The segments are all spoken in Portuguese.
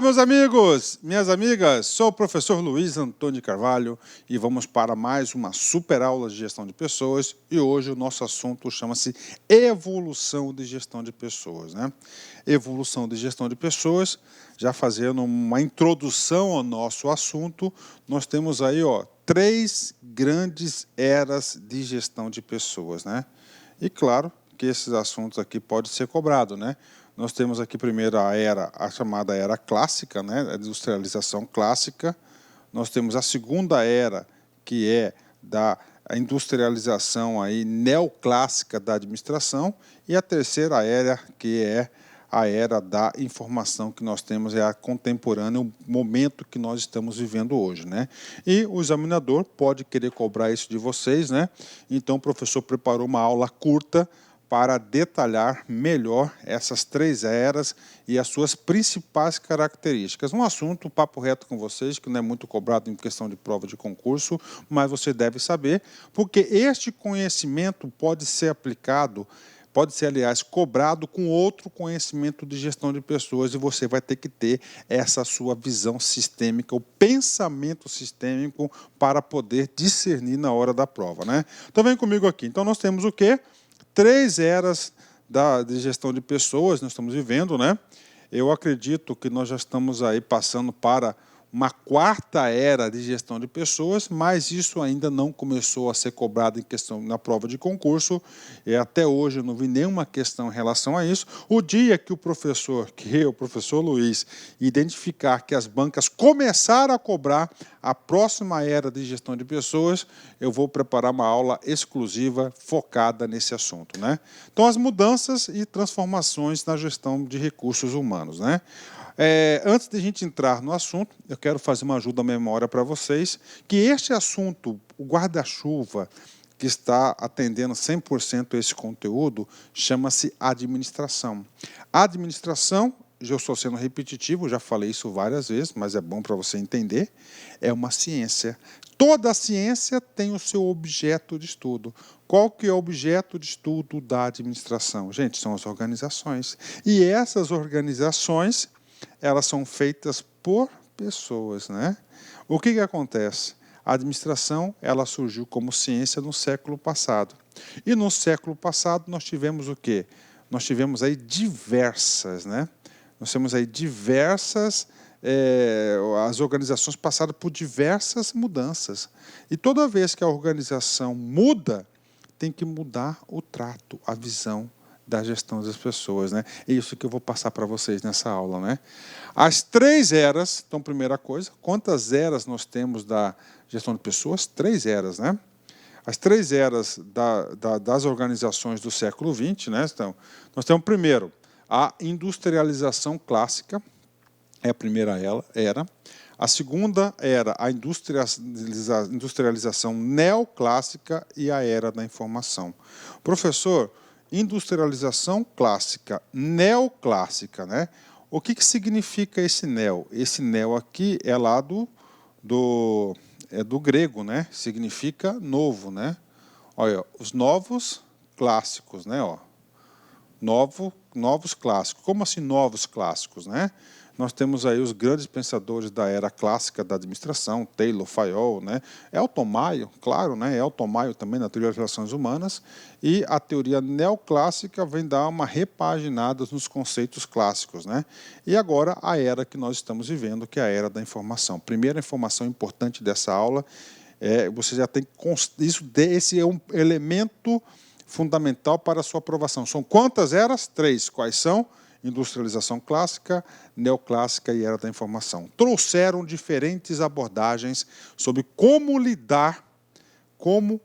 Olá, meus amigos, minhas amigas, sou o professor Luiz Antônio de Carvalho e vamos para mais uma super aula de gestão de pessoas e hoje o nosso assunto chama-se evolução de gestão de pessoas, né? Evolução de gestão de pessoas, já fazendo uma introdução ao nosso assunto, nós temos aí, três grandes eras de gestão de pessoas, né? E claro que esses assuntos aqui podem ser cobrados, né? Nós temos aqui primeiro a chamada era clássica, né, a industrialização clássica. Nós temos a segunda era, que é da industrialização aí neoclássica da administração, e a terceira era, que é a era da informação que nós temos, é a contemporânea, o momento que nós estamos vivendo hoje, né? E o examinador pode querer cobrar isso de vocês, né? Então o professor preparou uma aula curta para detalhar melhor essas três eras e as suas principais características. Um assunto, papo reto com vocês, que não é muito cobrado em questão de prova de concurso, mas você deve saber, porque este conhecimento pode ser aplicado, pode ser, aliás, cobrado com outro conhecimento de gestão de pessoas e você vai ter que ter essa sua visão sistêmica, o pensamento sistêmico para poder discernir na hora da prova, né? Então vem comigo aqui. Então nós temos o quê? Três eras de gestão de pessoas nós estamos vivendo, né? Eu acredito que nós já estamos aí passando para uma quarta era de gestão de pessoas, mas isso ainda não começou a ser cobrado em questão na prova de concurso, e até hoje eu não vi nenhuma questão em relação a isso. O dia que o professor Luiz, identificar que as bancas começaram a cobrar a próxima era de gestão de pessoas, eu vou preparar uma aula exclusiva focada nesse assunto, né? Então, as mudanças e transformações na gestão de recursos humanos, né? Antes de a gente entrar no assunto, eu quero fazer uma ajuda à memória para vocês, que este assunto, o guarda-chuva, que está atendendo 100% esse conteúdo, chama-se administração. A administração, eu estou sendo repetitivo, já falei isso várias vezes, mas é bom para você entender, é uma ciência. Toda ciência tem o seu objeto de estudo. Qual que é o objeto de estudo da administração? Gente, são as organizações. E essas organizações, elas são feitas por pessoas, né? O que acontece? A administração, ela surgiu como ciência no século passado. E no século passado nós tivemos o quê? Nós tivemos aí diversas, né? Nós temos aí diversas, as organizações passaram por diversas mudanças. E toda vez que a organização muda, tem que mudar o trato, a visão da gestão das pessoas, né? É isso que eu vou passar para vocês nessa aula, né? As três eras, então, primeira coisa, quantas eras nós temos da gestão de pessoas? Três eras, né? As três eras das organizações do século XX, né? Então, nós temos primeiro a industrialização clássica, é a primeira era. A segunda era a industrialização neoclássica e a era da informação. Professor, industrialização clássica, neoclássica, né? O que significa esse neo? Esse neo aqui é lá do grego, né? Significa novo, né? Olha, os novos clássicos, né? Novos clássicos. Como assim novos clássicos, né? Nós temos aí os grandes pensadores da era clássica da administração, Taylor, Fayol, né? Elton Mayo, claro, né? Elton Mayo também na teoria das relações humanas, e a teoria neoclássica vem dar uma repaginada nos conceitos clássicos, né? E agora a era que nós estamos vivendo, que é a era da informação. Primeira informação importante dessa aula, você já tem esse é um elemento fundamental para a sua aprovação. São quantas eras? Três. Quais são? Industrialização clássica, neoclássica e era da informação. Trouxeram diferentes abordagens sobre como lidar com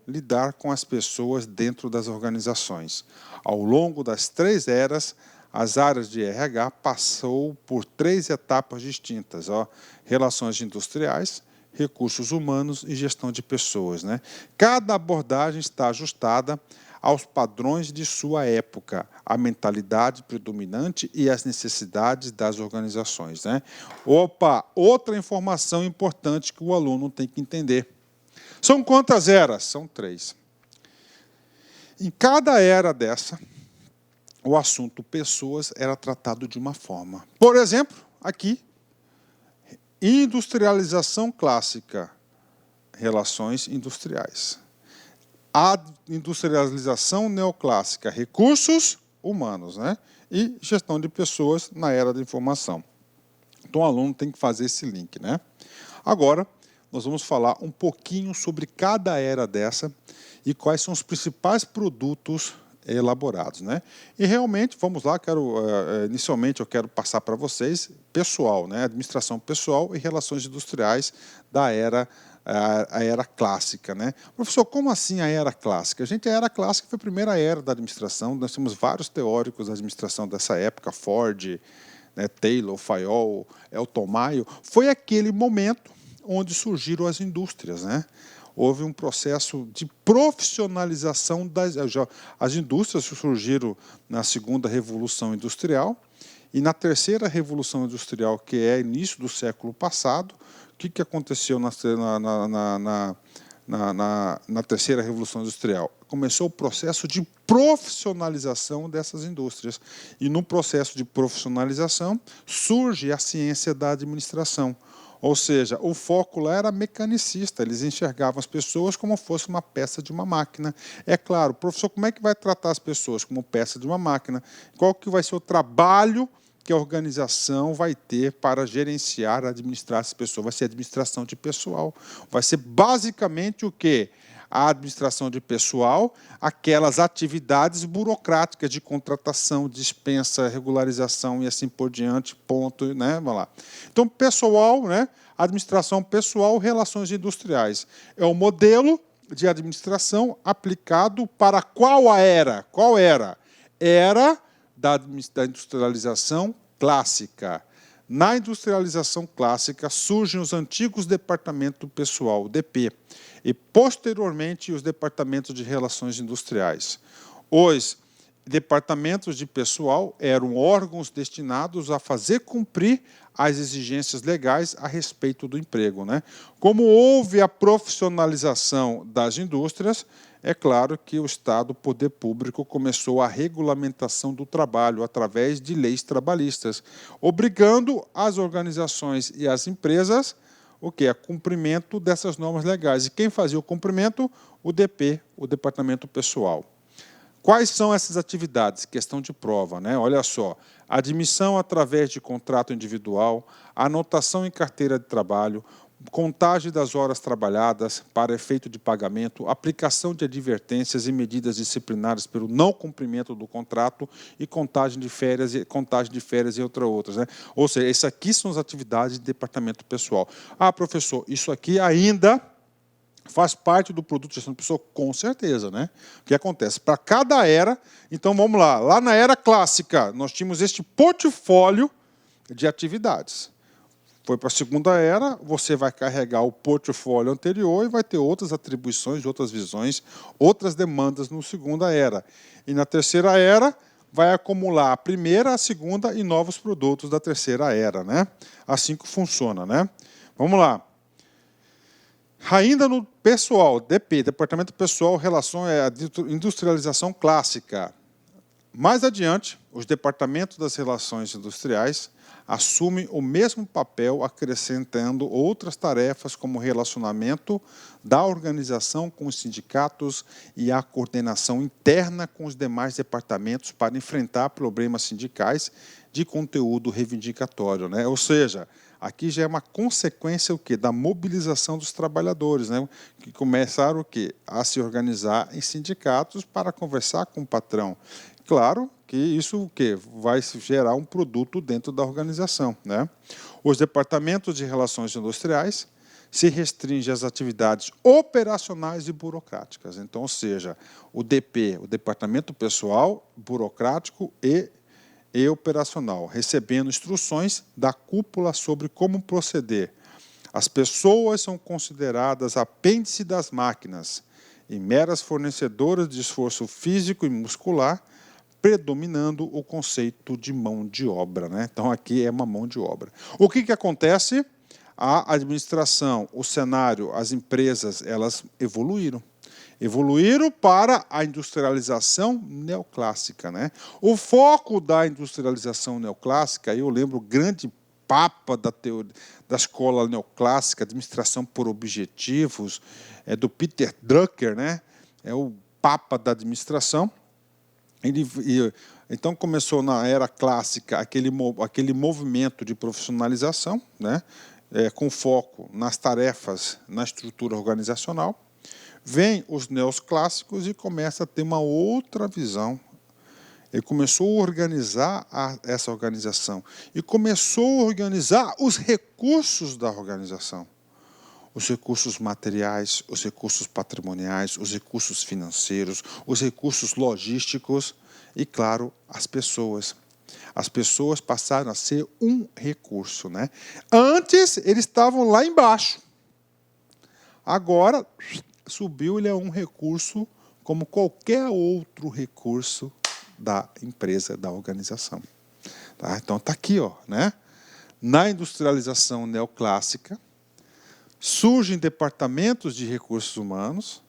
as pessoas dentro das organizações. Ao longo das três eras, as áreas de RH passou por três etapas distintas, relações industriais, recursos humanos e gestão de pessoas, né? Cada abordagem está ajustada aos padrões de sua época, a mentalidade predominante e as necessidades das organizações, né? Outra informação importante que o aluno tem que entender. São quantas eras? São três. Em cada era dessa, o assunto pessoas era tratado de uma forma. Por exemplo, aqui, Industrialização clássica, relações industriais. A industrialização neoclássica, recursos humanos, né? E gestão de pessoas na era da informação. Então, o aluno tem que fazer esse link, né? Agora, nós vamos falar um pouquinho sobre cada era dessa e quais são os principais produtos elaborados, né? E realmente, vamos lá, inicialmente eu quero passar para vocês pessoal, né? Administração pessoal e relações industriais da era a era clássica, né? Professor, como assim a era clássica? A era clássica foi a primeira era da administração, nós temos vários teóricos da administração dessa época, Ford, né, Taylor, Fayol, Elton Mayo, foi aquele momento onde surgiram as indústrias, né? Houve um processo de profissionalização as indústrias surgiram na segunda revolução industrial e na terceira revolução industrial, que é início do século passado. O que aconteceu na terceira revolução industrial? Começou o processo de profissionalização dessas indústrias. E no processo de profissionalização surge a ciência da administração. Ou seja, o foco lá era mecanicista, eles enxergavam as pessoas como fosse uma peça de uma máquina. É claro, professor, como é que vai tratar as pessoas como peça de uma máquina? Qual que vai ser o trabalho que a organização vai ter para gerenciar, administrar essas pessoas? Vai ser administração de pessoal. Vai ser basicamente o quê? A administração de pessoal, aquelas atividades burocráticas de contratação, dispensa, regularização e assim por diante, ponto, né? Vamos lá. Então, pessoal, né? Administração pessoal, relações industriais. É o modelo de administração aplicado para qual era? Qual era? Era da industrialização clássica. Na industrialização clássica surgem os antigos departamentos pessoal, DP, e posteriormente os departamentos de relações industriais. Os departamentos de pessoal eram órgãos destinados a fazer cumprir as exigências legais a respeito do emprego, né? Como houve a profissionalização das indústrias, é claro que o Estado, o poder público, começou a regulamentação do trabalho através de leis trabalhistas, obrigando as organizações e as empresas o quê? A cumprimento dessas normas legais. E quem fazia o cumprimento? O DP, o Departamento Pessoal. Quais são essas atividades? Questão de prova, né? Olha só, admissão através de contrato individual, anotação em carteira de trabalho, contagem das horas trabalhadas para efeito de pagamento, aplicação de advertências e medidas disciplinares pelo não cumprimento do contrato e contagem de férias e outras, né? Ou seja, essas aqui são as atividades de departamento pessoal. Ah, professor, isso aqui ainda faz parte do produto de gestão de pessoa? Com certeza, né? O que acontece? Para cada era, então vamos lá. Lá na era clássica, nós tínhamos este portfólio de atividades. Foi para a segunda era, você vai carregar o portfólio anterior e vai ter outras atribuições, outras visões, outras demandas no segunda era. E na terceira era, vai acumular a primeira, a segunda e novos produtos da terceira era, né? Assim que funciona, né? Vamos lá. Ainda no pessoal, DP, Departamento Pessoal, relação à industrialização clássica. Mais adiante, os departamentos das relações industriais assumem o mesmo papel, acrescentando outras tarefas como relacionamento da organização com os sindicatos e a coordenação interna com os demais departamentos para enfrentar problemas sindicais de conteúdo reivindicatório, né? Ou seja, aqui já é uma consequência o quê? Da mobilização dos trabalhadores, né? Que começaram o quê? A se organizar em sindicatos para conversar com o patrão. Claro que isso o quê? Vai gerar um produto dentro da organização, né? Os departamentos de relações industriais se restringem às atividades operacionais e burocráticas. Então, ou seja, o DP, o Departamento Pessoal, burocrático e operacional, recebendo instruções da cúpula sobre como proceder. As pessoas são consideradas apêndice das máquinas e meras fornecedoras de esforço físico e muscular, predominando o conceito de mão de obra, né? Então, aqui é uma mão de obra. O que acontece? A administração, o cenário, as empresas, elas evoluíram. Evoluíram para a industrialização neoclássica, né? O foco da industrialização neoclássica, eu lembro grande papa da teoria, da escola neoclássica, administração por objetivos, do Peter Drucker, né? É o papa da administração. Então começou na era clássica aquele movimento de profissionalização, né? Com foco nas tarefas, na estrutura organizacional. Vem os neoclássicos e começa a ter uma outra visão. Ele começou a organizar essa organização e começou a organizar os recursos da organização. Os recursos materiais, os recursos patrimoniais, os recursos financeiros, os recursos logísticos e, claro, as pessoas. As pessoas passaram a ser um recurso, né? Antes, eles estavam lá embaixo. Agora, subiu, ele é um recurso como qualquer outro recurso da empresa, da organização. Tá? Então, está aqui, ó, né? Na industrialização neoclássica, surgem departamentos de recursos humanos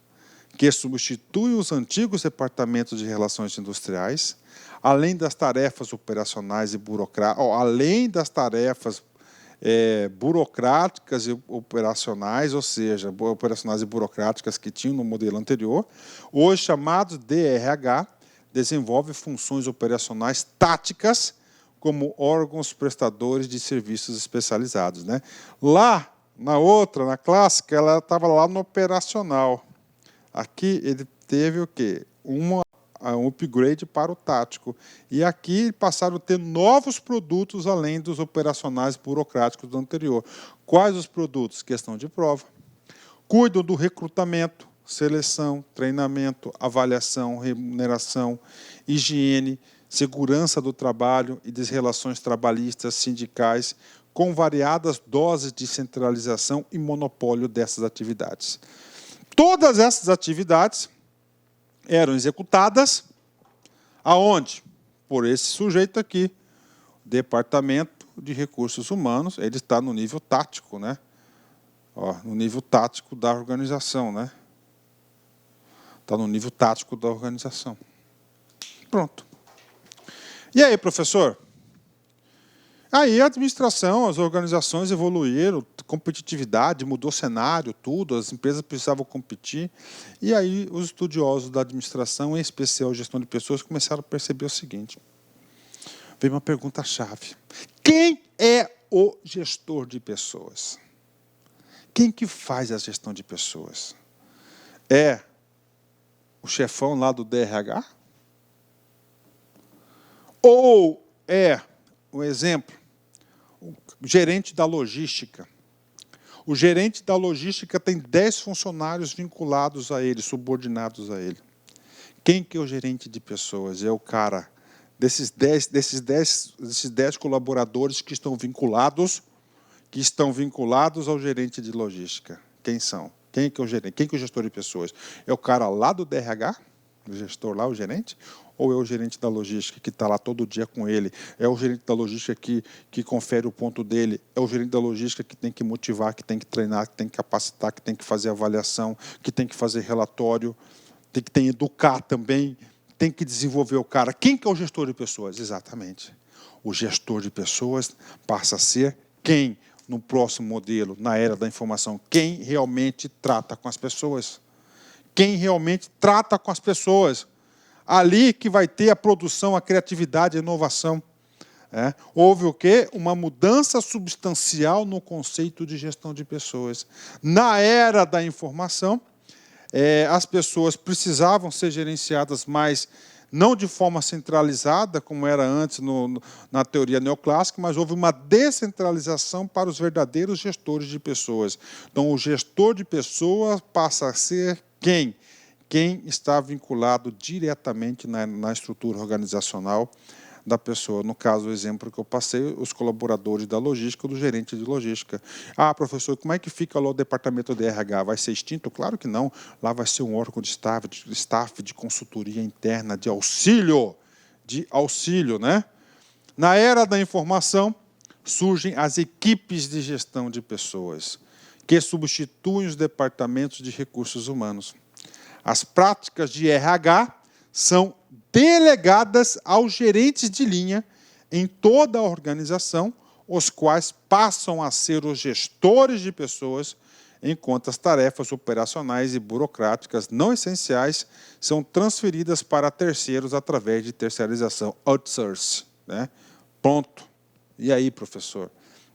que substituem os antigos departamentos de relações industriais, além das tarefas operacionais e burocráticas, além das tarefas burocráticas e operacionais, ou seja, operacionais e burocráticas que tinham no modelo anterior, hoje chamados DRH, desenvolve funções operacionais táticas como órgãos prestadores de serviços especializados, né? Lá, na clássica, ela estava lá no operacional. Aqui ele teve o quê? Um upgrade para o tático. E aqui passaram a ter novos produtos além dos operacionais burocráticos do anterior. Quais os produtos? Questão de prova. Cuidam do recrutamento, seleção, treinamento, avaliação, remuneração, higiene, segurança do trabalho e das relações trabalhistas, sindicais, com variadas doses de centralização e monopólio dessas atividades. Todas essas atividades eram executadas aonde? Por esse sujeito aqui, Departamento de Recursos Humanos. Ele está no nível tático, né? Ó, no nível tático da organização, né? Está no nível tático da organização. Pronto. E aí, professor? Aí a administração, as organizações evoluíram, competitividade, mudou cenário, tudo, as empresas precisavam competir. E aí os estudiosos da administração, em especial gestão de pessoas, começaram a perceber o seguinte. Veio uma pergunta-chave. Quem é o gestor de pessoas? Quem que faz a gestão de pessoas? É o chefão lá do DRH? Ou é, um exemplo, o gerente da logística? O gerente da logística tem 10 funcionários vinculados a ele, subordinados a ele. Quem que é o gerente de pessoas? É o cara desses 10 colaboradores que estão vinculados ao gerente de logística. Quem são? Quem que é o gerente? Quem que é o gestor de pessoas? É o cara lá do DRH, o gestor lá, o gerente? Ou é o gerente da logística que está lá todo dia com ele? É o gerente da logística que confere o ponto dele? É o gerente da logística que tem que motivar, que tem que treinar, que tem que capacitar, que tem que fazer avaliação, que tem que fazer relatório, tem que educar também, tem que desenvolver o cara. Quem que é o gestor de pessoas? Exatamente. O gestor de pessoas passa a ser quem? No próximo modelo, na era da informação, quem realmente trata com as pessoas. Quem realmente trata com as pessoas. Ali que vai ter a produção, a criatividade, a inovação. Houve o quê? Uma mudança substancial no conceito de gestão de pessoas. Na era da informação, as pessoas precisavam ser gerenciadas mais, não de forma centralizada, como era antes na teoria neoclássica, mas houve uma descentralização para os verdadeiros gestores de pessoas. Então, o gestor de pessoas passa a ser quem? Quem está vinculado diretamente na estrutura organizacional da pessoa. No caso, o exemplo que eu passei, os colaboradores da logística, do gerente de logística. Ah, professor, como é que fica lá o departamento de RH? Vai ser extinto? Claro que não. Lá vai ser um órgão de staff, de consultoria interna, de auxílio, né? Na era da informação, surgem as equipes de gestão de pessoas, que substituem os departamentos de recursos humanos. As práticas de RH são delegadas aos gerentes de linha em toda a organização os quais passam a ser os gestores de pessoas, enquanto as tarefas operacionais e burocráticas não essenciais são transferidas para terceiros através de terceirização, outsource, né? Ponto. E aí, professor?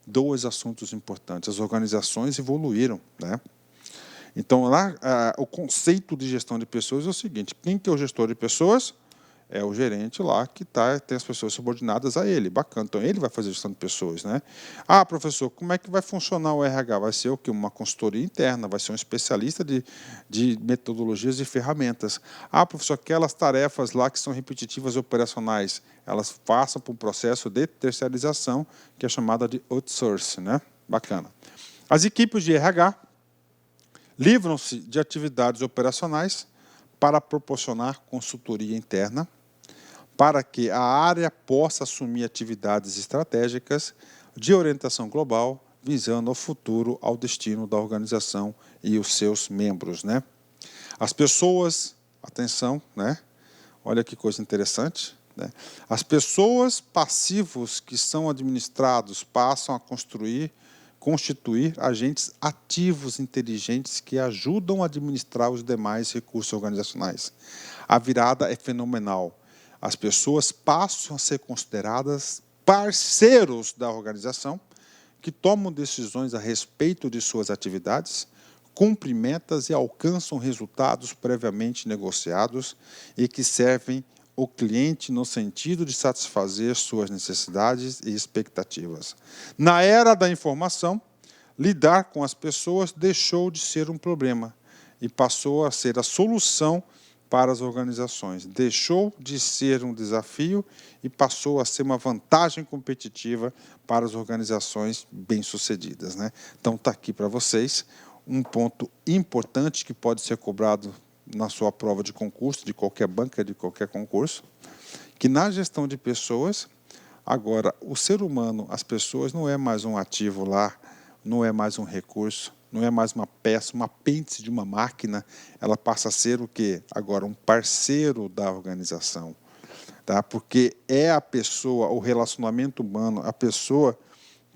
Dois assuntos importantes. As organizações evoluíram, né? Então, lá, o conceito de gestão de pessoas é o seguinte: quem que é o gestor de pessoas? É o gerente lá que tem as pessoas subordinadas a ele. Bacana. Então, ele vai fazer gestão de pessoas, né? Ah, professor, como é que vai funcionar o RH? Vai ser o quê? Uma consultoria interna, vai ser um especialista de metodologias e ferramentas. Ah, professor, aquelas tarefas lá que são repetitivas operacionais, elas passam por um processo de terceirização, que é chamada de outsourcing, né? Bacana. As equipes de RH livram-se de atividades operacionais para proporcionar consultoria interna, para que a área possa assumir atividades estratégicas de orientação global, visando ao futuro, ao destino da organização e os seus membros, né? As pessoas, atenção, né? Olha que coisa interessante, né? As pessoas passivos que são administrados passam a constituir agentes ativos inteligentes que ajudam a administrar os demais recursos organizacionais. A virada é fenomenal. As pessoas passam a ser consideradas parceiros da organização, que tomam decisões a respeito de suas atividades, cumprem metas e alcançam resultados previamente negociados e que servem o cliente no sentido de satisfazer suas necessidades e expectativas. Na era da informação, lidar com as pessoas deixou de ser um problema e passou a ser a solução para as organizações. Deixou de ser um desafio e passou a ser uma vantagem competitiva para as organizações bem-sucedidas, né? Então, está aqui para vocês um ponto importante que pode ser cobrado na sua prova de concurso, de qualquer banca, de qualquer concurso, que na gestão de pessoas, agora, o ser humano, as pessoas, não é mais um ativo lá, não é mais um recurso, não é mais uma peça, um apêndice de uma máquina, ela passa a ser o quê? Agora, um parceiro da organização, tá? Porque é a pessoa, o relacionamento humano, a pessoa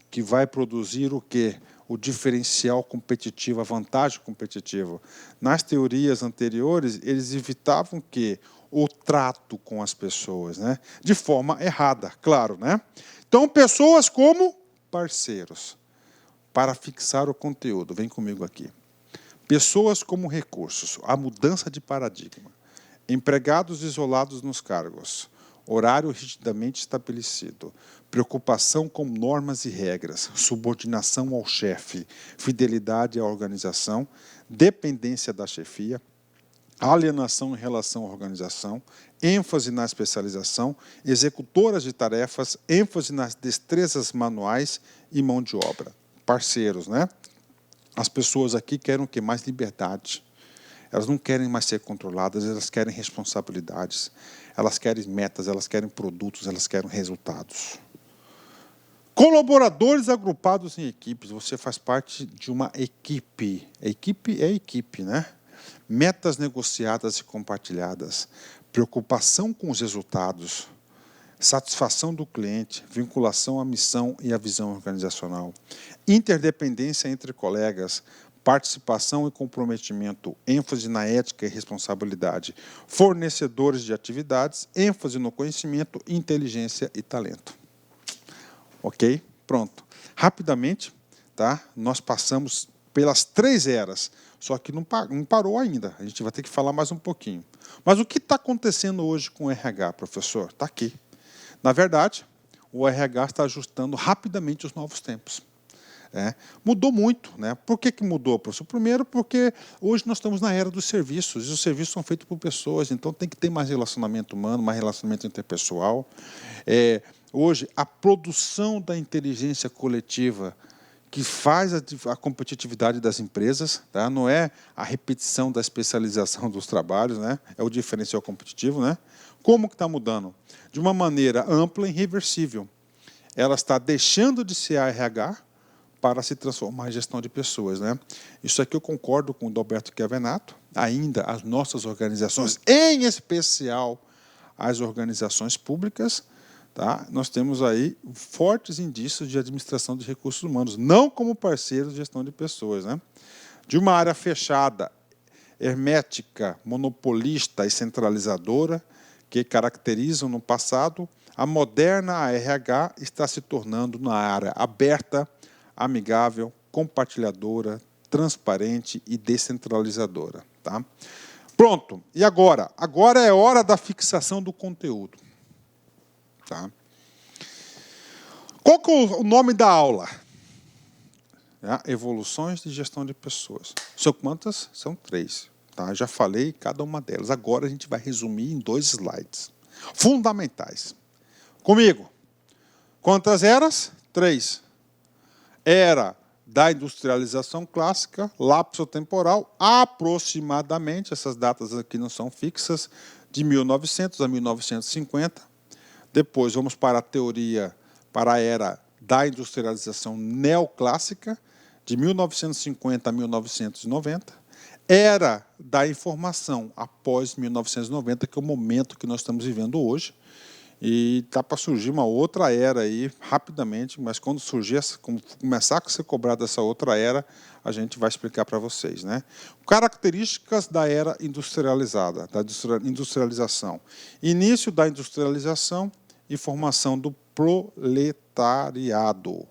que vai produzir o quê? O diferencial competitivo, a vantagem competitiva. Nas teorias anteriores, eles evitavam que o trato com as pessoas, né? De forma errada, claro, né? Então, pessoas como parceiros para fixar o conteúdo. Vem comigo aqui. Pessoas como recursos, a mudança de paradigma. Empregados isolados nos cargos, horário rigidamente estabelecido, preocupação com normas e regras, subordinação ao chefe, fidelidade à organização, dependência da chefia, alienação em relação à organização, ênfase na especialização, executoras de tarefas, ênfase nas destrezas manuais e mão de obra. Parceiros, né? As pessoas aqui querem o quê? Mais liberdade. Elas não querem mais ser controladas, elas querem responsabilidades, elas querem metas, elas querem produtos, elas querem resultados. Colaboradores agrupados em equipes. Você faz parte de uma equipe. Equipe é equipe, né? Metas negociadas e compartilhadas. Preocupação com os resultados. Satisfação do cliente, vinculação à missão e à visão organizacional, interdependência entre colegas, participação e comprometimento, ênfase na ética e responsabilidade, fornecedores de atividades, ênfase no conhecimento, inteligência e talento. Ok? Pronto. Rapidamente, tá? Nós passamos pelas 3 eras, só que não parou ainda. A gente vai ter que falar mais um pouquinho. Mas o que está acontecendo hoje com o RH, professor? Está aqui. Na verdade, o RH está ajustando rapidamente os novos tempos. Mudou muito, né? Por que mudou, professor? Primeiro, porque hoje nós estamos na era dos serviços, e os serviços são feitos por pessoas, então tem que ter mais relacionamento humano, mais relacionamento interpessoal. Hoje, a produção da inteligência coletiva que faz a competitividade das empresas, tá? Não é a repetição da especialização dos trabalhos, né? É o diferencial competitivo, né? Como que está mudando? De uma maneira ampla e irreversível. Ela está deixando de ser a RH para se transformar em gestão de pessoas, né? Isso aqui eu concordo com o Dalberto Chiavenato. Ainda as nossas organizações, em especial as organizações públicas, tá? Nós temos aí fortes indícios de administração de recursos humanos, não como parceiros de gestão de pessoas, né? De uma área fechada, hermética, monopolista e centralizadora, que caracterizam no passado, a moderna RH está se tornando uma área aberta, amigável, compartilhadora, transparente e descentralizadora. Tá? Pronto, e agora? Agora é hora da fixação do conteúdo. Tá? Qual que é o nome da aula? Evoluções de gestão de pessoas. São quantas? São 3. Tá? Já falei cada uma delas. Agora a gente vai resumir em 2 slides. Fundamentais. Comigo. Quantas eras? 3. Era da industrialização clássica, lapso temporal, aproximadamente, essas datas aqui não são fixas, de 1900 a 1950. Depois vamos para a teoria, para a era da industrialização neoclássica, de 1950 a 1990, era da informação após 1990, que é o momento que nós estamos vivendo hoje, e está para surgir uma outra era aí, rapidamente, mas quando surgir, começar a ser cobrada essa outra era, a gente vai explicar para vocês, né? Características da era industrializada, da industrialização. Início da industrialização e formação do proletariado.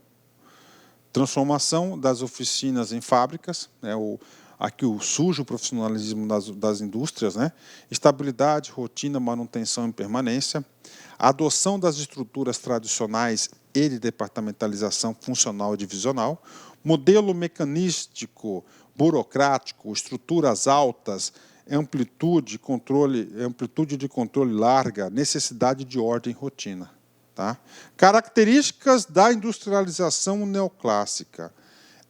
Transformação das oficinas em fábricas, né, aqui o sujo profissionalismo das indústrias, né, estabilidade, rotina, manutenção e permanência, adoção das estruturas tradicionais e de departamentalização funcional e divisional, modelo mecanístico, burocrático, estruturas altas, amplitude de controle larga, necessidade de ordem e rotina. Tá? Características da industrialização neoclássica.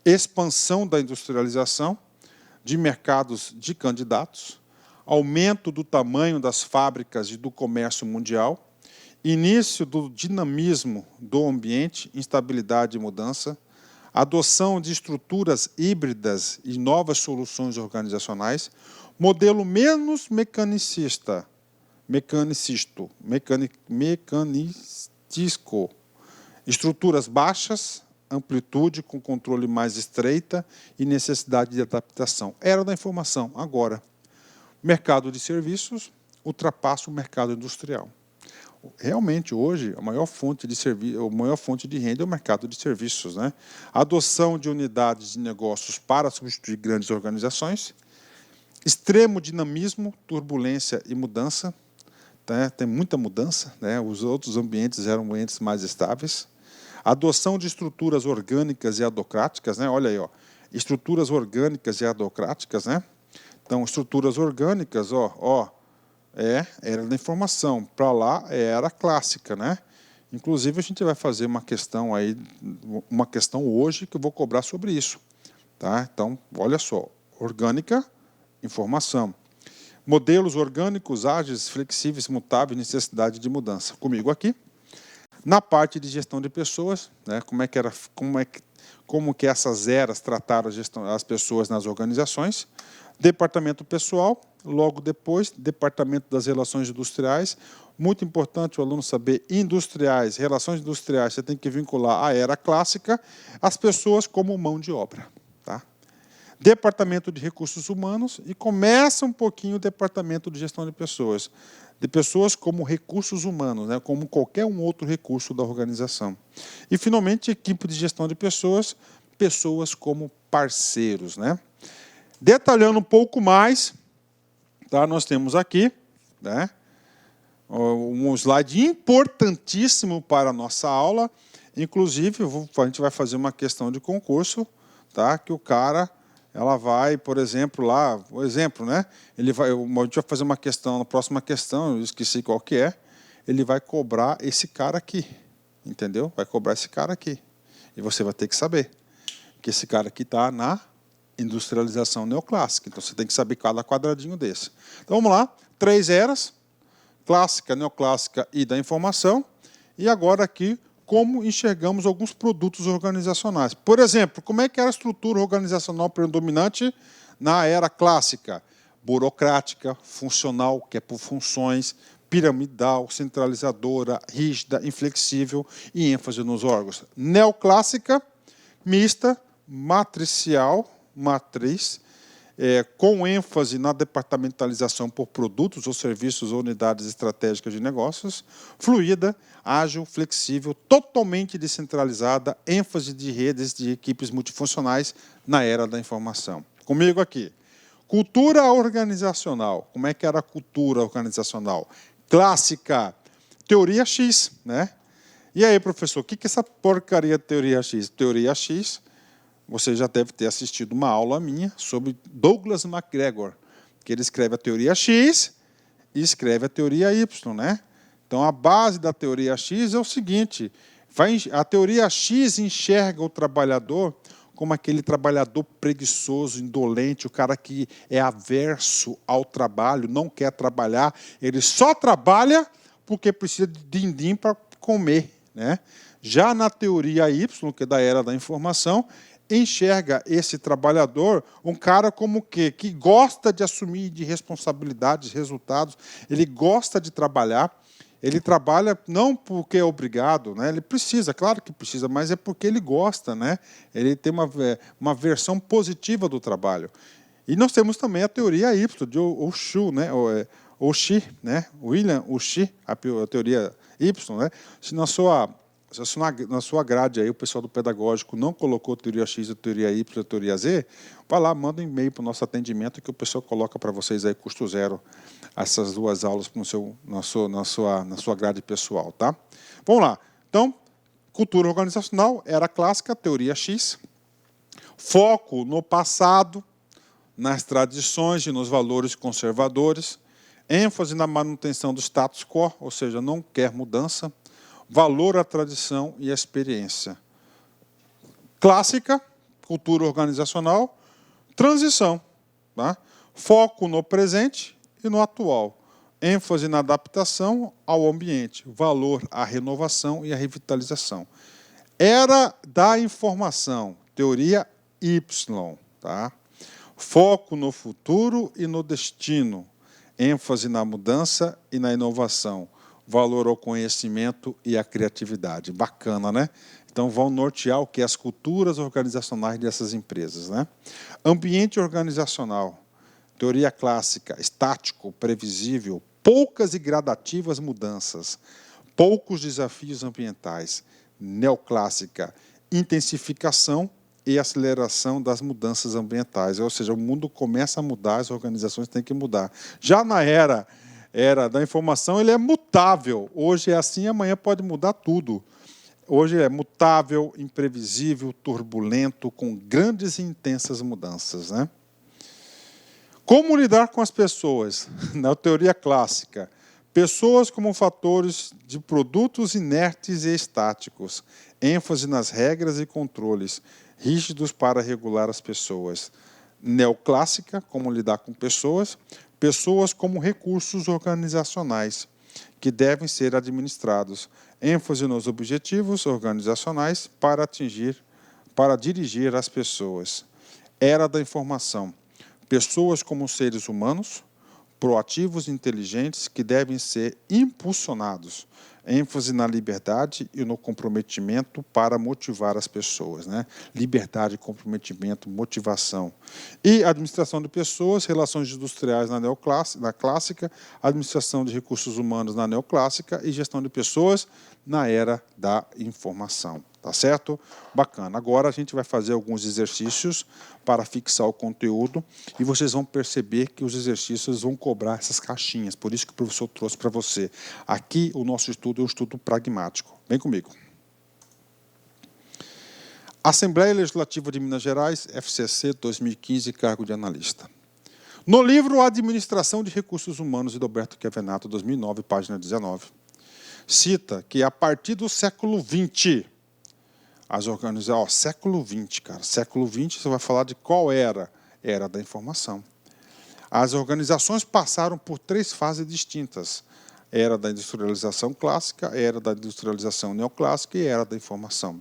Expansão da industrialização, de mercados de candidatos, aumento do tamanho das fábricas e do comércio mundial, início do dinamismo do ambiente, instabilidade e mudança, adoção de estruturas híbridas e novas soluções organizacionais, modelo menos mecanicista, estruturas baixas, amplitude com controle mais estreita e necessidade de adaptação. Era da informação. Agora, mercado de serviços ultrapassa o mercado industrial. Realmente, hoje, a maior fonte de renda é o mercado de serviços, né? Adoção de unidades de negócios para substituir grandes organizações, extremo dinamismo, turbulência e mudança. Tem muita mudança, né? Os outros ambientes eram ambientes mais estáveis. Adoção de estruturas orgânicas e adocráticas, né? Olha aí, ó, estruturas orgânicas e adocráticas, né? Então, estruturas orgânicas, era da informação, para lá era clássica, né? Inclusive, a gente vai fazer uma questão hoje que eu vou cobrar sobre isso, tá? Então, olha só, orgânica, informação. Modelos orgânicos, ágeis, flexíveis, mutáveis, necessidade de mudança. Comigo aqui. Na parte de gestão de pessoas, né, como que essas eras trataram as pessoas nas organizações. Departamento pessoal, logo depois, departamento das relações industriais. Muito importante o aluno saber industriais, relações industriais, você tem que vincular a era clássica, as pessoas como mão de obra. Tá? Departamento de recursos humanos e começa um pouquinho o departamento de gestão de pessoas como recursos humanos, né, como qualquer um outro recurso da organização. E, finalmente, equipe de gestão de pessoas como parceiros. Né? Detalhando um pouco mais, tá, nós temos aqui, né, um slide importantíssimo para a nossa aula. Inclusive, a gente vai fazer uma questão de concurso, tá, que o cara... Ela vai, por exemplo, lá, o exemplo, né? A gente vai fazer uma questão, na próxima questão, eu esqueci qual que é, ele vai cobrar esse cara aqui, entendeu? Vai cobrar esse cara aqui. E você vai ter que saber que esse cara aqui está na industrialização neoclássica. Então, você tem que saber cada quadradinho desse. Então, vamos lá. 3 eras, clássica, neoclássica e da informação. E agora aqui, como enxergamos alguns produtos organizacionais. Por exemplo, como é que era a estrutura organizacional predominante na era clássica? Burocrática, funcional, que é por funções, piramidal, centralizadora, rígida, inflexível e ênfase nos órgãos. Neoclássica, mista, matricial, matriz, com ênfase na departamentalização por produtos ou serviços ou unidades estratégicas de negócios, fluida, ágil, flexível, totalmente descentralizada, ênfase de redes de equipes multifuncionais na era da informação. Comigo aqui. Cultura organizacional. Como é que era a cultura organizacional? Clássica, teoria X, né? E aí, professor, o que é essa porcaria de teoria X? Teoria X, você já deve ter assistido uma aula minha sobre Douglas MacGregor, que ele escreve a teoria X e escreve a teoria Y, né? Então, a base da teoria X é o seguinte, a teoria X enxerga o trabalhador como aquele trabalhador preguiçoso, indolente, o cara que é averso ao trabalho, não quer trabalhar, ele só trabalha porque precisa de din-din para comer, né? Já na teoria Y, que é da era da informação, enxerga esse trabalhador um cara como que gosta de assumir de responsabilidades, resultados, ele gosta de trabalhar, ele trabalha não porque é obrigado, né? Ele precisa, claro que precisa, mas é porque ele gosta, né? Ele tem uma versão positiva do trabalho. E nós temos também a teoria Y, de Oshu, né? Oshii, né? William Oshii, a teoria Y, né? Se na sua grade aí o pessoal do pedagógico não colocou teoria X, a teoria Y, a teoria Z, vai lá, manda um e-mail para o nosso atendimento que o pessoal coloca para vocês aí custo zero essas duas aulas na sua grade pessoal, tá? Vamos lá. Então, cultura organizacional, era clássica, teoria X, foco no passado, nas tradições e nos valores conservadores, ênfase na manutenção do status quo, ou seja, não quer mudança, valor à tradição e à experiência. Clássica, cultura organizacional, transição, tá? Foco no presente e no atual, ênfase na adaptação ao ambiente, valor à renovação e à revitalização. Era da informação, teoria Y, tá? Foco no futuro e no destino, ênfase na mudança e na inovação, valor ao conhecimento e à criatividade. Bacana, né? Então, vão nortear o que é as culturas organizacionais dessas empresas, né? Ambiente organizacional, teoria clássica, estático, previsível, poucas e gradativas mudanças, poucos desafios ambientais. Neoclássica, intensificação e aceleração das mudanças ambientais. Ou seja, o mundo começa a mudar, as organizações têm que mudar. Já na era da informação, ele é mutável. Hoje é assim, amanhã pode mudar tudo. Hoje é mutável, imprevisível, turbulento, com grandes e intensas mudanças, né? Como lidar com as pessoas? Na teoria clássica, pessoas como fatores de produtos inertes e estáticos, ênfase nas regras e controles, rígidos para regular as pessoas. Neoclássica, como lidar com pessoas, pessoas como recursos organizacionais, que devem ser administrados, ênfase nos objetivos organizacionais para dirigir as pessoas. Era da informação, pessoas como seres humanos, proativos e inteligentes, que devem ser impulsionados, ênfase na liberdade e no comprometimento para motivar as pessoas, né? Liberdade, comprometimento, motivação. E administração de pessoas, relações industriais na clássica, administração de recursos humanos na neoclássica e gestão de pessoas na era da informação. Tá certo? Bacana. Agora a gente vai fazer alguns exercícios para fixar o conteúdo e vocês vão perceber que os exercícios vão cobrar essas caixinhas. Por isso que o professor trouxe para você. Aqui o nosso estudo é um estudo pragmático. Vem comigo. Assembleia Legislativa de Minas Gerais, FCC 2015, cargo de analista. No livro Administração de Recursos Humanos, de Roberto Chiavenato, 2009, página 19, cita que a partir do século XX, século XX, cara. Século XX, você vai falar de qual era? Era da informação. As organizações passaram por 3 fases distintas. Era da industrialização clássica, era da industrialização neoclássica e era da informação.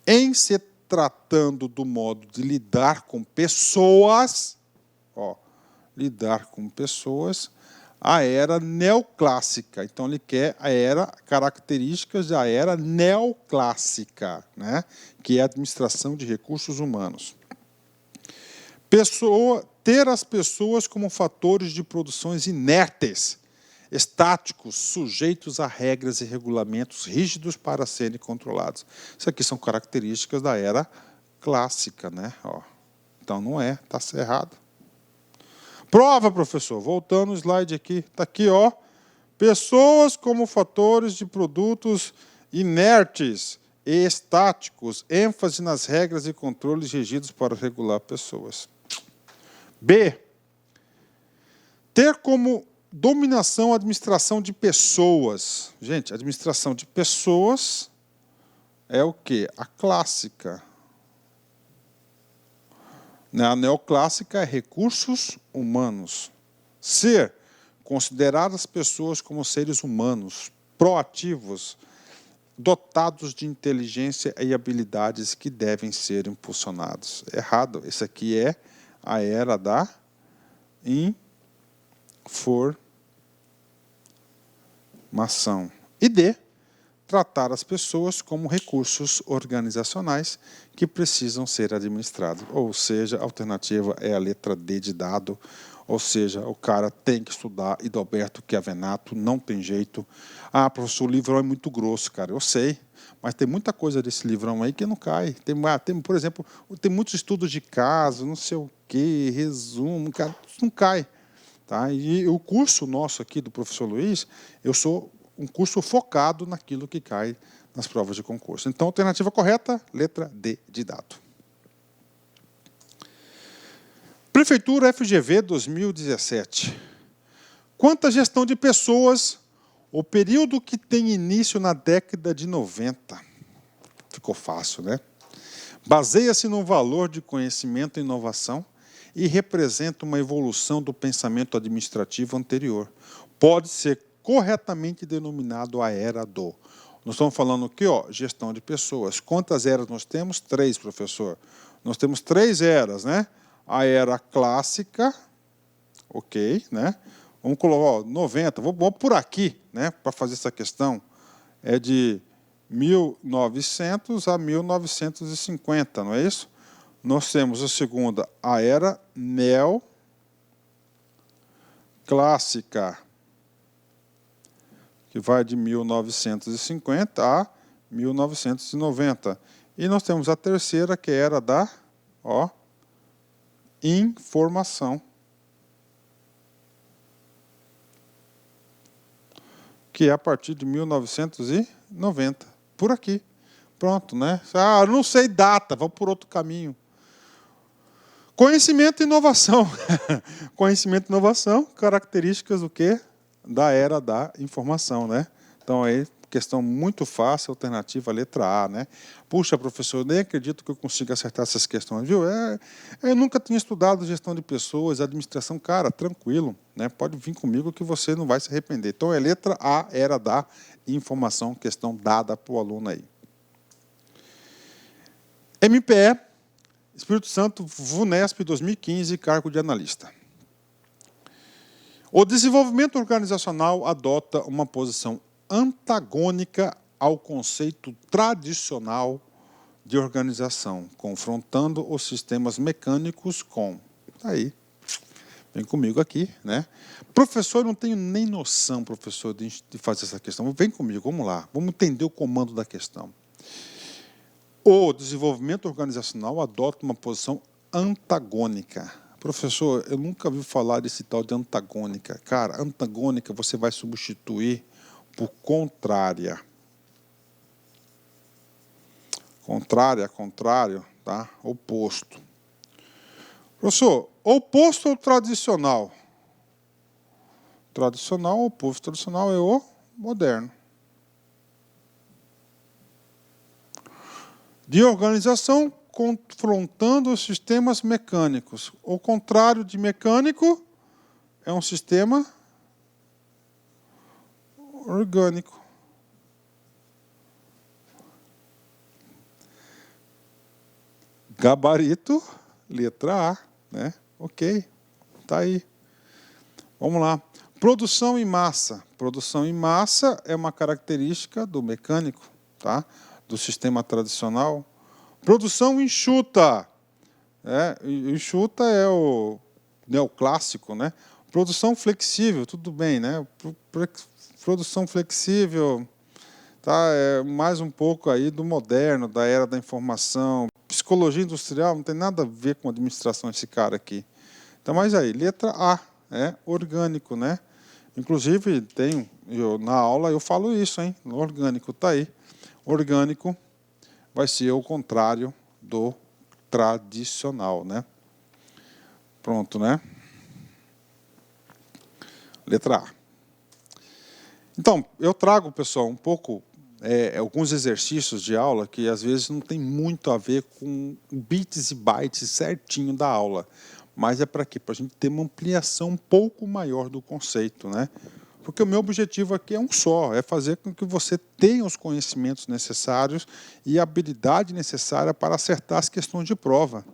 Em se tratando do modo de lidar com pessoas, lidar com pessoas, a era neoclássica. Então, ele quer características da era neoclássica, né? Que é a administração de recursos humanos. Ter as pessoas como fatores de produções inertes, estáticos, sujeitos a regras e regulamentos rígidos para serem controlados. Isso aqui são características da era clássica, né? Ó. Então, não é, está errado. Prova, professor. Voltando o slide aqui. Está aqui, ó. Pessoas como fatores de produtos inertes e estáticos. ênfase nas regras e controles regidos para regular pessoas. B. Ter como dominação a administração de pessoas. Gente, administração de pessoas é o quê? A clássica. A neoclássica é recursos humanos. Ser, considerar as pessoas como seres humanos, proativos, dotados de inteligência e habilidades que devem ser impulsionados. Errado. Esse aqui é a era da informação. E D, tratar as pessoas como recursos organizacionais que precisam ser administrados. Ou seja, a alternativa é a letra D de dado. Ou seja, o cara tem que estudar Hidalberto Chiavenato, não tem jeito. Ah, professor, o livrão é muito grosso, cara. Eu sei, mas tem muita coisa desse livrão aí que não cai. Tem, por exemplo, tem muitos estudos de caso, não sei o quê, resumo, cara, isso não cai. Tá? E o curso nosso aqui do professor Luiz, eu sou um curso focado naquilo que cai nas provas de concurso. Então, alternativa correta, letra D de dado. Prefeitura FGV 2017. Quanto à gestão de pessoas, o período que tem início na década de 90. Ficou fácil, né? Baseia-se no valor de conhecimento e inovação e representa uma evolução do pensamento administrativo anterior. Pode ser corretamente denominado a era do. Nós estamos falando aqui, ó, gestão de pessoas. Quantas eras nós temos? 3, professor. Nós temos 3 eras, né? A era clássica, ok, né? Vamos colocar, ó, 90, vamos por aqui, né? Para fazer essa questão. É de 1900 a 1950, não é isso? Nós temos a segunda, a era neoclássica, que vai de 1950 a 1990. E nós temos a terceira, que era da informação, que é a partir de 1990. Por aqui. Pronto, né? Ah, não sei data, vamos por outro caminho. Conhecimento e inovação. Conhecimento e inovação, características do quê? Da era da informação, né? Então, aí, questão muito fácil, alternativa, letra A, né? Puxa, professor, eu nem acredito que eu consiga acertar essas questões, viu? Eu nunca tinha estudado gestão de pessoas, administração, cara, tranquilo, né? Pode vir comigo que você não vai se arrepender. Então, é letra A, era da informação, questão dada para o aluno aí. MPE, Espírito Santo, VUNESP 2015, cargo de analista. O desenvolvimento organizacional adota uma posição antagônica ao conceito tradicional de organização, confrontando os sistemas mecânicos com... Aí, vem comigo aqui, né? Professor, eu não tenho nem noção, professor, de fazer essa questão. Vem comigo, vamos lá, vamos entender o comando da questão. O desenvolvimento organizacional adota uma posição antagônica. Professor, eu nunca ouvi falar desse tal de antagônica. Cara, antagônica você vai substituir por contrária. Contrária, contrário, tá? Oposto. Professor, oposto ou tradicional? Tradicional, oposto. Tradicional é o moderno. De organização, confrontando os sistemas mecânicos. O contrário de mecânico é um sistema orgânico. Gabarito, letra A, né? Ok, tá aí. Vamos lá. Produção em massa. Produção em massa é uma característica do mecânico, tá? Do sistema tradicional. Produção enxuta. Enxuta é o neoclássico, né? Produção flexível, tudo bem, né? Produção flexível, tá? É mais um pouco aí do moderno, da era da informação. Psicologia industrial não tem nada a ver com administração esse cara aqui. Então, mas aí, letra A, orgânico, né? Inclusive, na aula eu falo isso, hein? Orgânico, tá aí. Orgânico vai ser o contrário do tradicional, né? Pronto, né? Letra A. Então, eu trago, pessoal, um pouco, alguns exercícios de aula que às vezes não tem muito a ver com bits e bytes certinho da aula. Mas é para quê? Para a gente ter uma ampliação um pouco maior do conceito, né? Porque o meu objetivo aqui é um só, é fazer com que você tenha os conhecimentos necessários e a habilidade necessária para acertar as questões de prova.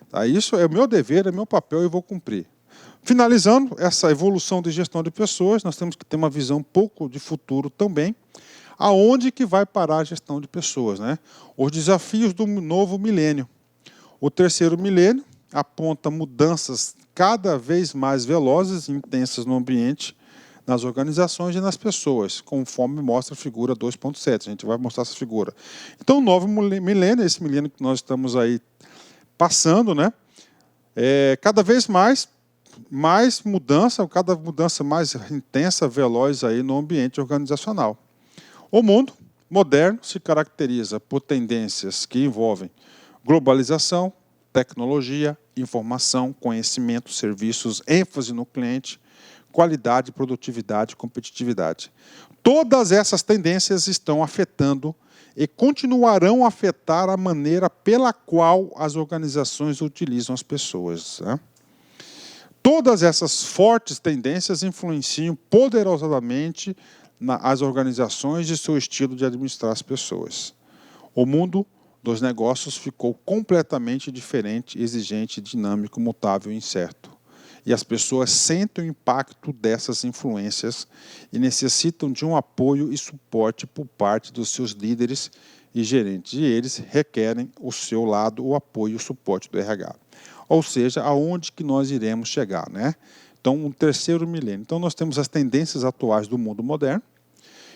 Tá? Isso é o meu dever, é meu papel e eu vou cumprir. Finalizando essa evolução de gestão de pessoas, nós temos que ter uma visão um pouco de futuro também. Aonde que vai parar a gestão de pessoas, né? Os desafios do novo milênio. O terceiro milênio aponta mudanças cada vez mais velozes e intensas no ambiente, nas organizações e nas pessoas, conforme mostra a figura 2.7. A gente vai mostrar essa figura. Então, o novo milênio, esse milênio que nós estamos aí passando, né? Cada vez mais mudança, cada mudança mais intensa, veloz aí no ambiente organizacional. O mundo moderno se caracteriza por tendências que envolvem globalização, tecnologia, informação, conhecimento, serviços, ênfase no cliente, qualidade, produtividade e competitividade. Todas essas tendências estão afetando e continuarão a afetar a maneira pela qual as organizações utilizam as pessoas, né? Todas essas fortes tendências influenciam poderosamente as organizações e seu estilo de administrar as pessoas. O mundo dos negócios ficou completamente diferente, exigente, dinâmico, mutável e incerto. E as pessoas sentem o impacto dessas influências e necessitam de um apoio e suporte por parte dos seus líderes e gerentes. E eles requerem o seu lado, o apoio e o suporte do RH. Ou seja, aonde que nós iremos chegar, né? Então, o terceiro milênio. Então, nós temos as tendências atuais do mundo moderno,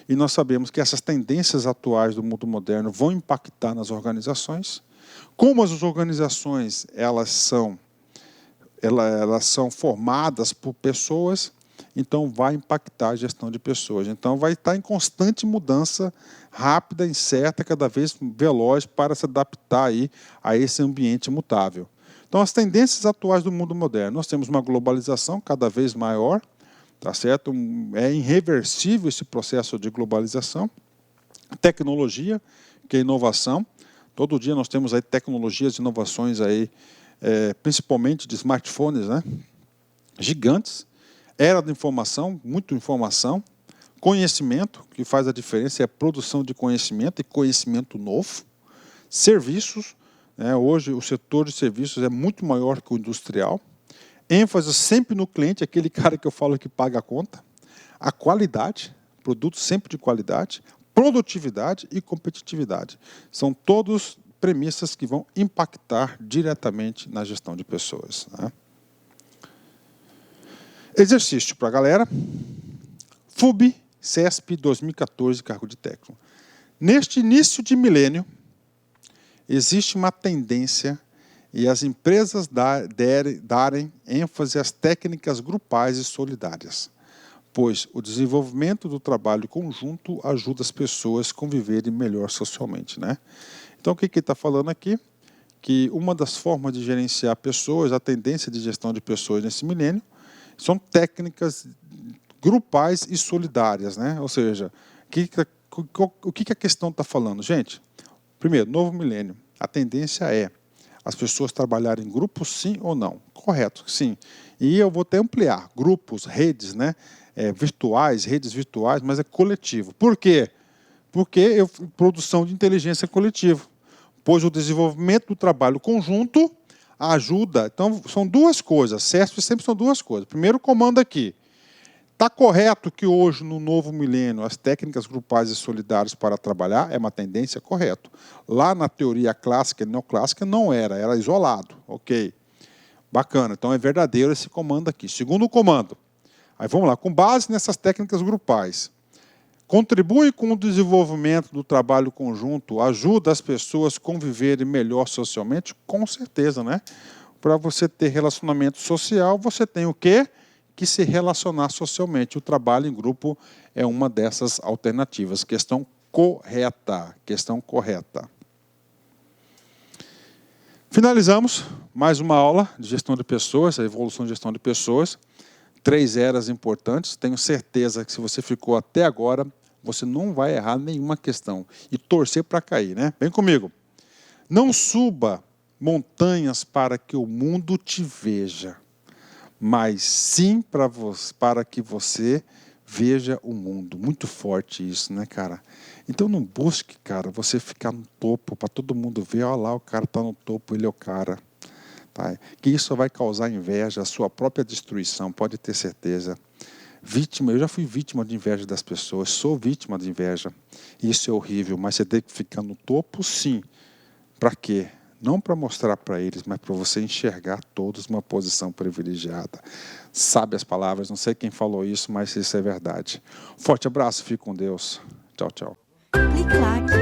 e nós sabemos que essas tendências atuais do mundo moderno vão impactar nas organizações. Como as organizações elas são formadas por pessoas, então vai impactar a gestão de pessoas. Então vai estar em constante mudança, rápida, incerta, cada vez veloz para se adaptar aí a esse ambiente mutável. Então as tendências atuais do mundo moderno, nós temos uma globalização cada vez maior, tá certo? É irreversível esse processo de globalização. Tecnologia, que é inovação. Todo dia nós temos aí tecnologias e inovações aí, principalmente de smartphones, né? Gigantes. Era da informação, muito informação. Conhecimento, que faz a diferença, é a produção de conhecimento e conhecimento novo. Serviços, né? Hoje o setor de serviços é muito maior que o industrial. ênfase sempre no cliente, aquele cara que eu falo que paga a conta. A qualidade, produtos sempre de qualidade, produtividade e competitividade. São todos premissas que vão impactar diretamente na gestão de pessoas, né? Exercício para a galera. FUB, CESP 2014, cargo de técnico. Neste início de milênio, existe uma tendência e as empresas darem ênfase às técnicas grupais e solidárias, pois o desenvolvimento do trabalho conjunto ajuda as pessoas a conviverem melhor socialmente, né? Então, o que ele está falando aqui? Que uma das formas de gerenciar pessoas, a tendência de gestão de pessoas nesse milênio, são técnicas grupais e solidárias, né? Ou seja, o que a questão está falando? Gente, primeiro, novo milênio, a tendência é as pessoas trabalharem em grupos, sim ou não? Correto, sim. E eu vou até ampliar, grupos, redes, né? Virtuais, redes virtuais, mas é coletivo. Por quê? Porque produção de inteligência coletiva, pois o desenvolvimento do trabalho conjunto ajuda. Então, são duas coisas, CESP sempre são duas coisas. Primeiro, comando aqui, Está correto que hoje, no novo milênio, as técnicas grupais e solidárias para trabalhar é uma tendência? Correto. Lá na teoria clássica e neoclássica não era isolado. Ok. Bacana, então é verdadeiro esse comando aqui. Segundo comando. Aí vamos lá, com base nessas técnicas grupais. Contribui com o desenvolvimento do trabalho conjunto, ajuda as pessoas a conviverem melhor socialmente? Com certeza, né? Para você ter relacionamento social, você tem o quê? Que se relacionar socialmente. O trabalho em grupo é uma dessas alternativas. Questão correta. Questão correta. Finalizamos mais uma aula de gestão de pessoas, a evolução de gestão de pessoas. 3 eras importantes. Tenho certeza que se você ficou até agora, você não vai errar nenhuma questão. E torcer para cair, né? Vem comigo. Não suba montanhas para que o mundo te veja, mas sim para que você veja o mundo. Muito forte isso, né, cara? Então não busque, cara, você ficar no topo para todo mundo ver, olha lá, o cara está no topo, ele é o cara. Tá? Que isso vai causar inveja, a sua própria destruição, pode ter certeza. Vítima, eu já fui vítima de inveja das pessoas, sou vítima de inveja. Isso é horrível, mas você tem que ficar no topo, sim. Para quê? Não para mostrar para eles, mas para você enxergar todos uma posição privilegiada. Sabe as palavras, não sei quem falou isso, mas isso é verdade. Forte abraço, fique com Deus. Tchau, tchau. Clique like.